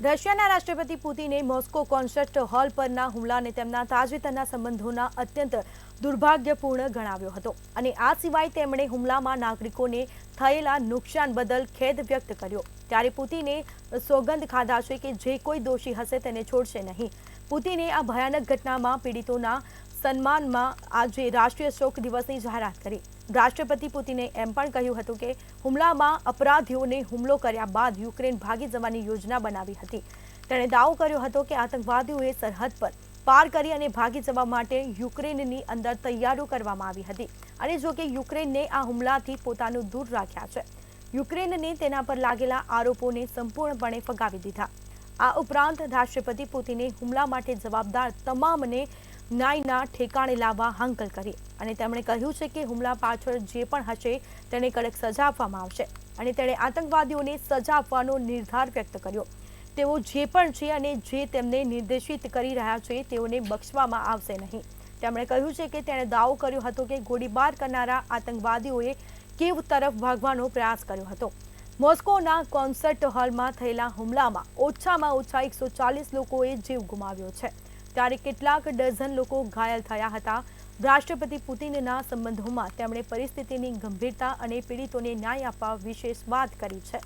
રશિયાના રાષ્ટ્રપતિ પુતિને Moscow concert hall પરના હુમલાને તેમના તાજેતરના સંબંધોના અત્યંત દુર્ભાગ્યપૂર્ણ ગણાવ્યો હતો અને આ સિવાય તેમણે હુમલામાં નાગરિકોને થયેલા નુકસાન બદલ ખેદ વ્યક્ત કર્યો। ત્યારે પુતિને સોગંદ ખાધા છે કે જે કોઈ દોષી હશે તેને છોડશે નહીં। પુતિને આ ભયાનક ઘટનામાં પીડિતોના સન્માનમાં આજે રાષ્ટ્રીય શોક દિવસની જાહેરાત કરી। રાષ્ટ્રપતિ પુતિને એમ પણ કહ્યું હતું કે હુમલામાં અપરાધીઓને હુમલો કર્યા બાદ યુક્રેન ભાગી જવાની યોજના બનાવી હતી। તેણે દાવો કર્યો હતો કે આતંકવાદીઓએ સરહદ પર પાર કરી અને ભાગી જવા માટે યુક્રેનની અંદર તૈયારીઓ કરવામાં આવી હતી અને જો કે યુક્રેનને આ હુમલાથી પોતાનું દૂર રાખ્યા છે। યુક્રેનને તેના પર લાગેલા આરોપોને સંપૂર્ણપણે ફગાવી દીધા। આ ઉપરાંત રાષ્ટ્રપતિ પુતિને હુમલા માટે જવાબદાર તમામને ન્યાયના ઠેકાણે લાવવા હાંકલ કરી અને તેમણે કહ્યું છે કે હુમલા પાછળ જે પણ હશે તેને કડક સજા આપવામાં આવશે અને તેણે આતંકવાદીઓને સજા આપવાનો નિર્ધાર વ્યક્ત કર્યો। તેઓ જે પણ છે અને જે તેમને નિર્દેશિત કરી રહ્યા છે તેઓને બક્ષવામાં આવશે નહીં। તેમણે કહ્યું છે કે તેણે દાવો કર્યો હતો કે ગોળીબાર કરનારા આતંકવાદીઓએ કીવ તરફ ભાગવાનો પ્રયાસ કર્યો હતો। મોસ્કોના કોન્સર્ટ હોલમાં થયેલા હુમલામાં ઓછામાં ઓછા 140 લોકોએ જીવ ગુમાવ્યો છે ત્યારે કેટલાક ડઝન લોકો ઘાયલ થયા હતા। રાષ્ટ્રપતિ પુતિનના સંબંધોમાં તેમણે પરિસ્થિતિની ગંભીરતા અને પીડિતોને ન્યાય આપવા વિશેષ વાત કરી છે।